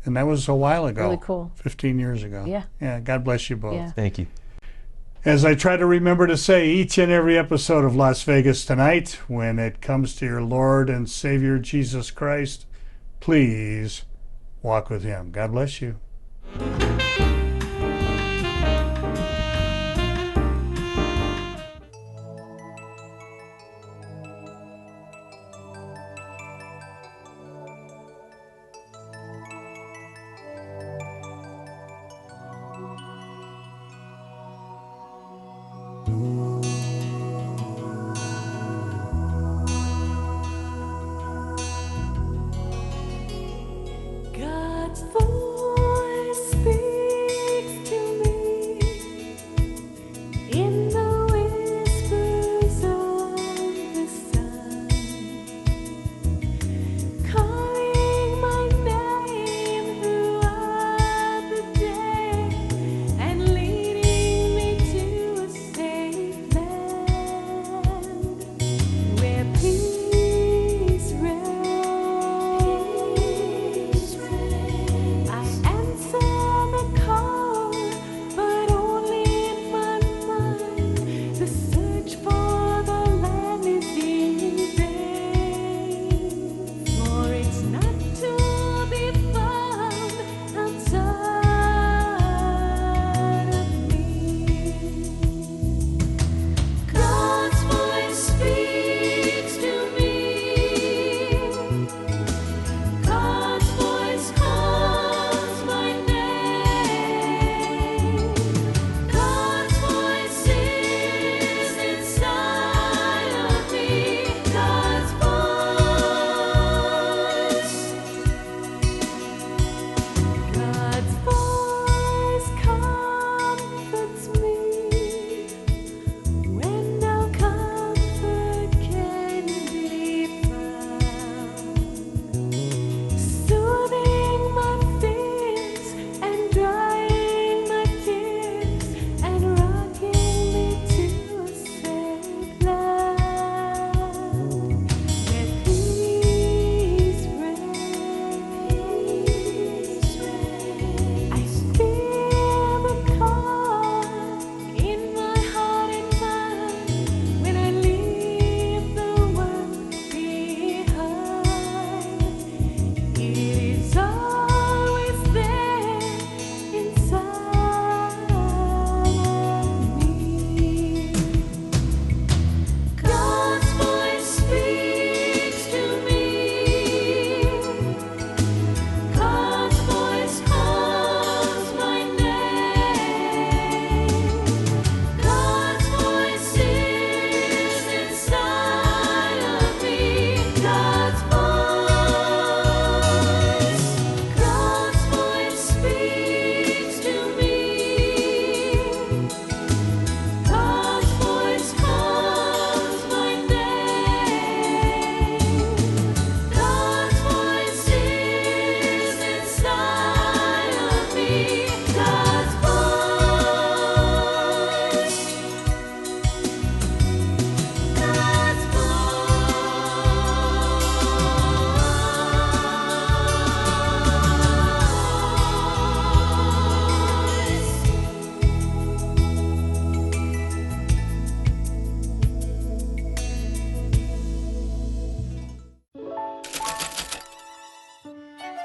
And that was a while ago. Really cool. 15 years ago. Yeah. Yeah, God bless you both. Yeah. Thank you. As I try to remember to say each and every episode of Las Vegas Tonight, when it comes to your Lord and Savior Jesus Christ, please walk with Him. God bless you. God's voice.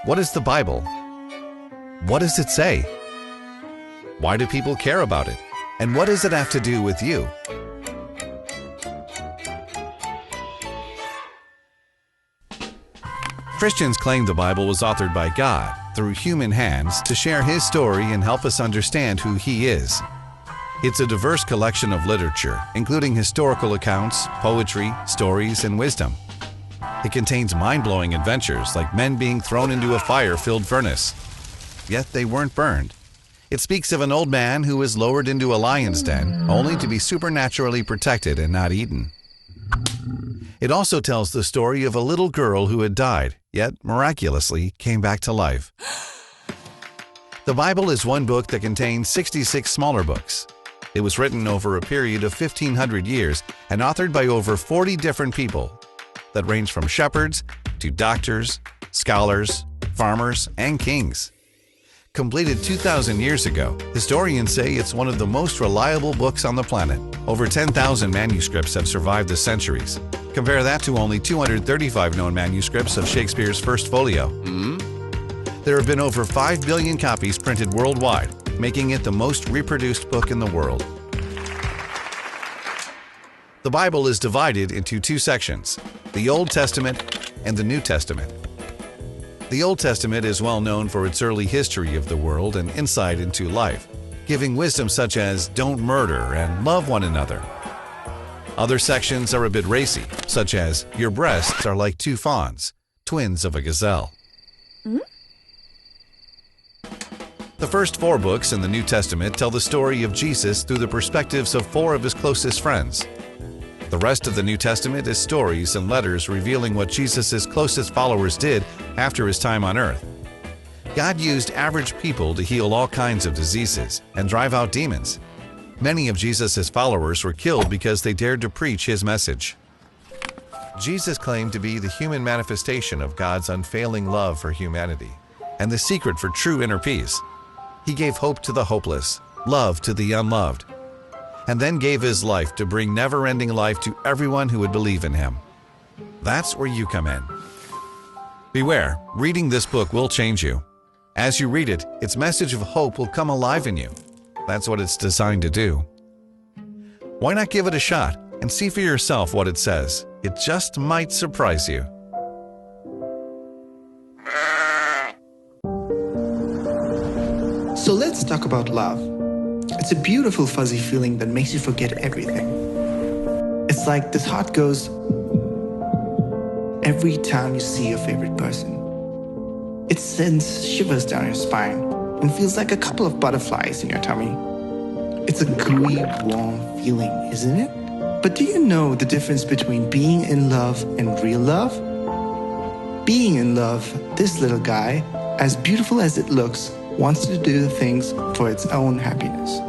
What is the Bible? What does it say? Why do people care about it? And what does it have to do with you? Christians claim the Bible was authored by God through human hands to share His story and help us understand who He is. It's a diverse collection of literature, including historical accounts, poetry, stories, and wisdom. It contains mind-blowing adventures like men being thrown into a fire-filled furnace. Yet they weren't burned. It speaks of an old man who was lowered into a lion's den, only to be supernaturally protected and not eaten. It also tells the story of a little girl who had died, yet miraculously came back to life. The Bible is one book that contains 66 smaller books. It was written over a period of 1,500 years and authored by over 40 different people that range from shepherds to doctors, scholars, farmers, and kings. Completed 2,000 years ago, historians say it's one of the most reliable books on the planet. Over 10,000 manuscripts have survived the centuries. Compare that to only 235 known manuscripts of Shakespeare's First Folio. There have been over 5 billion copies printed worldwide, making it the most reproduced book in the world. The Bible is divided into two sections, the Old Testament and the New Testament. The Old Testament is well known for its early history of the world and insight into life, giving wisdom such as don't murder and love one another. Other sections are a bit racy, such as your breasts are like two fawns, twins of a gazelle. The first 4 books in the New Testament tell the story of Jesus through the perspectives of 4 of his closest friends. The rest of the New Testament is stories and letters revealing what Jesus' closest followers did after his time on earth. God used average people to heal all kinds of diseases and drive out demons. Many of Jesus' followers were killed because they dared to preach his message. Jesus claimed to be the human manifestation of God's unfailing love for humanity and the secret for true inner peace. He gave hope to the hopeless, love to the unloved, and then gave his life to bring never-ending life to everyone who would believe in him. That's where you come in. Beware, reading this book will change you. As you read it, its message of hope will come alive in you. That's what it's designed to do. Why not give it a shot and see for yourself what it says? It just might surprise you. So let's talk about love. It's a beautiful fuzzy feeling that makes you forget everything. It's like this heart goes every time you see your favorite person. It sends shivers down your spine and feels like a couple of butterflies in your tummy. It's a gooey, warm feeling, isn't it? But do you know the difference between being in love and real love? Being in love, this little guy, as beautiful as it looks, wants to do things for its own happiness.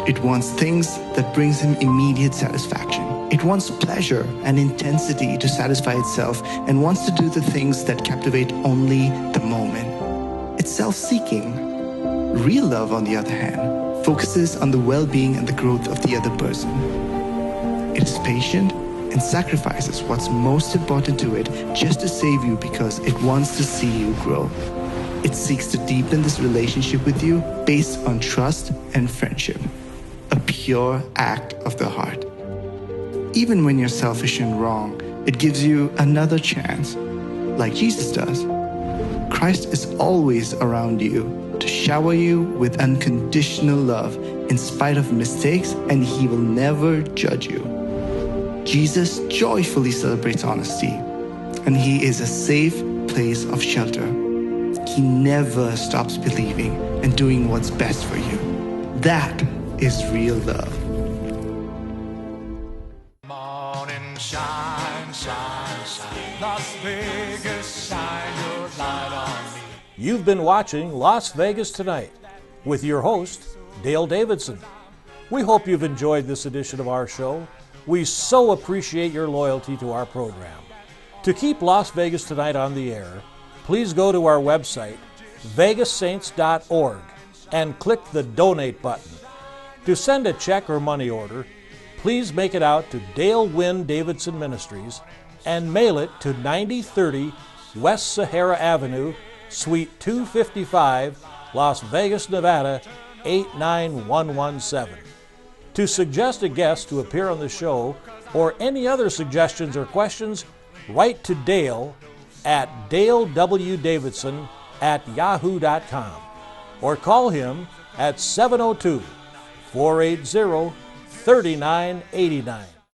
It wants things that brings him immediate satisfaction. It wants pleasure and intensity to satisfy itself and wants to do the things that captivate only the moment. It's self-seeking. Real love, on the other hand, focuses on the well-being and the growth of the other person. It is patient and sacrifices what's most important to it just to save you because it wants to see you grow. It seeks to deepen this relationship with you based on trust and friendship, a pure act of the heart. Even when you're selfish and wrong, it gives you another chance, like Jesus does. Christ is always around you to shower you with unconditional love in spite of mistakes, and he will never judge you. Jesus joyfully celebrates honesty, and he is a safe place of shelter. He never stops believing and doing what's best for you. That is real love. Morning shine, shine, shine. Las Vegas, shine your light on me. You've been watching Las Vegas Tonight with your host, Dale Davidson. We hope you've enjoyed this edition of our show. We so appreciate your loyalty to our program. To keep Las Vegas Tonight on the air, please go to our website, vegassaints.org, and click the Donate button. To send a check or money order, please make it out to Dale Wynn Davidson Ministries and mail it to 9030 West Sahara Avenue, Suite 255, Las Vegas, Nevada, 89117. To suggest a guest to appear on the show or any other suggestions or questions, write to Dale at dalewdavidson@yahoo.com or call him at 702-480-3989.